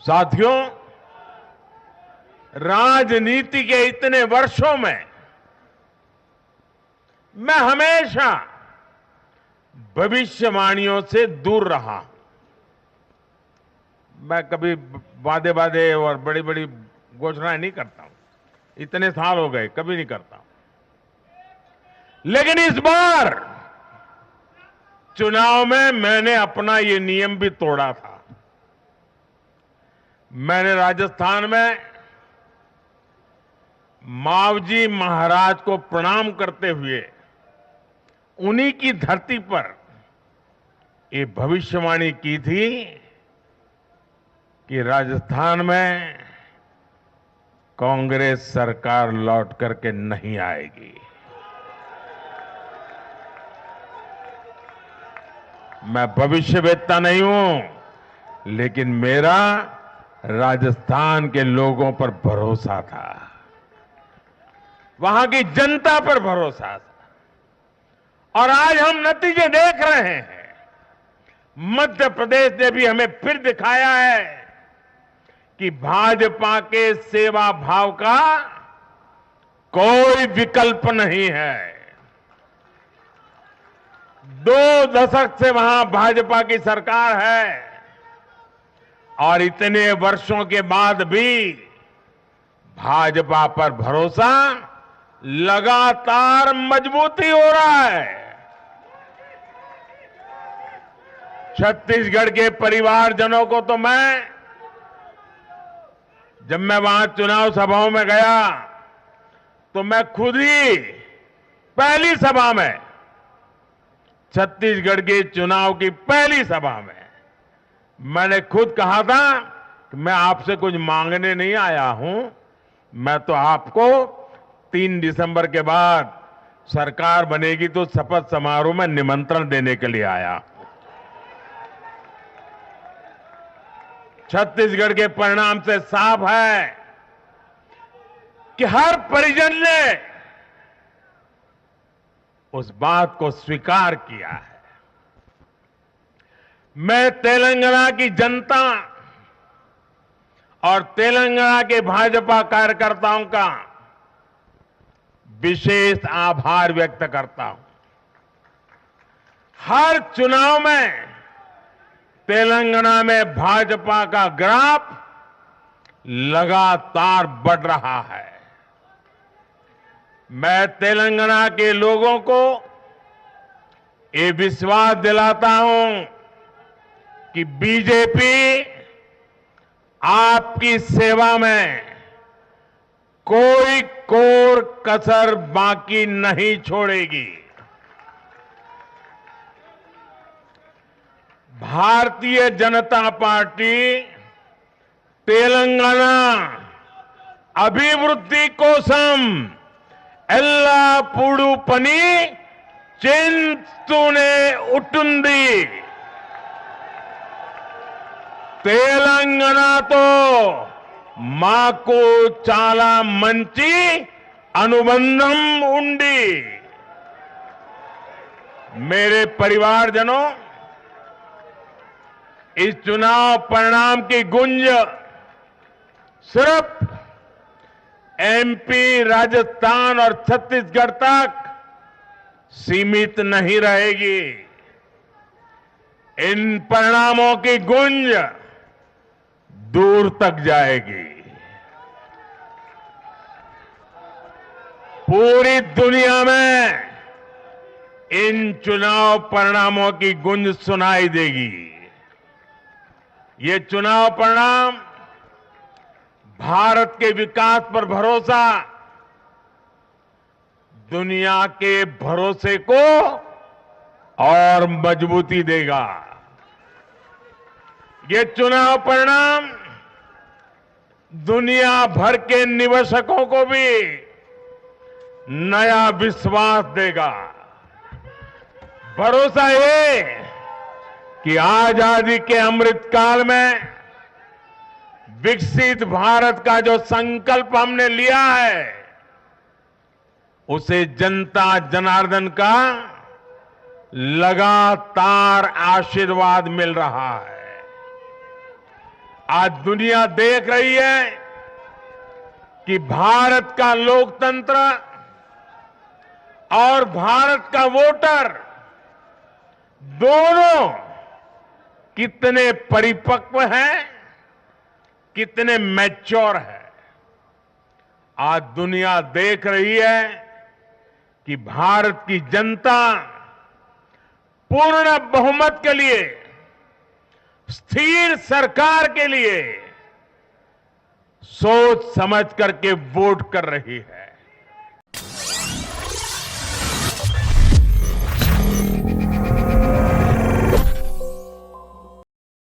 साथियों, राजनीति के इतने वर्षों में मैं हमेशा भविष्यवाणियों से दूर रहा। मैं कभी वादे वादे और बड़ी बड़ी घोषणाएं नहीं करता हूं। इतने साल हो गए, कभी नहीं करता। लेकिन इस बार चुनाव में मैंने अपना ये नियम भी तोड़ा था। मैंने राजस्थान में मावजी महाराज को प्रणाम करते हुए उन्हीं की धरती पर ये भविष्यवाणी की थी कि राजस्थान में कांग्रेस सरकार लौट करके नहीं आएगी। मैं भविष्यवेत्ता नहीं हूं, लेकिन मेरा राजस्थान के लोगों पर भरोसा था, वहां की जनता पर भरोसा था। और आज हम नतीजे देख रहे हैं। मध्य प्रदेश ने भी हमें फिर दिखाया है कि भाजपा के सेवा भाव का कोई विकल्प नहीं है। 2 दशक से वहां भाजपा की सरकार है और इतने वर्षों के बाद भी भाजपा पर भरोसा लगातार मजबूती हो रहा है। छत्तीसगढ़ के परिवारजनों को तो जब मैं वहां चुनाव सभाओं में गया तो मैं खुद ही पहली सभा में, छत्तीसगढ़ के चुनाव की पहली सभा में मैंने खुद कहा था कि मैं आपसे कुछ मांगने नहीं आया हूं, मैं तो आपको 3 दिसंबर के बाद सरकार बनेगी तो शपथ समारोह में निमंत्रण देने के लिए आया। छत्तीसगढ़ के परिणाम से साफ है कि हर परिजन ने उस बात को स्वीकार किया है। मैं तेलंगाना की जनता और तेलंगाना के भाजपा कार्यकर्ताओं का विशेष आभार व्यक्त करता हूं। हर चुनाव में तेलंगाना में भाजपा का ग्राफ लगातार बढ़ रहा है। मैं तेलंगाना के लोगों को ये विश्वास दिलाता हूं कि बीजेपी आपकी सेवा में कोई कोर कसर बाकी नहीं छोड़ेगी। भारतीय जनता पार्टी तेलंगाना अभिवृद्धि कोसम एल्लापूडू पनी चिंतूने उटुंदी। తెలంగాణతో మాకు చాలా మంచి अनुबंधम उंडी। मेरे परिवारजनों, इस चुनाव परिणाम की गुंज सिर्फ एमपी, राजस्थान और छत्तीसगढ़ तक सीमित नहीं रहेगी। इन परिणामों की गुंज दूर तक जाएगी। पूरी दुनिया में इन चुनाव परिणामों की गुंज सुनाई देगी। ये चुनाव परिणाम भारत के विकास पर भरोसा, दुनिया के भरोसे को और मजबूती देगा। ये चुनाव परिणाम दुनिया भर के निवेशकों को भी नया विश्वास देगा। भरोसा ये कि आजादी के अमृत काल में विकसित भारत का जो संकल्प हमने लिया है, उसे जनता जनार्दन का लगातार आशीर्वाद मिल रहा है। आज दुनिया देख रही है कि भारत का लोकतंत्र और भारत का वोटर दोनों कितने परिपक्व हैं, कितने मैच्योर हैं। आज दुनिया देख रही है कि भारत की जनता पूर्ण बहुमत के लिए, स्थिर सरकार के लिए सोच समझ करके वोट कर रही है।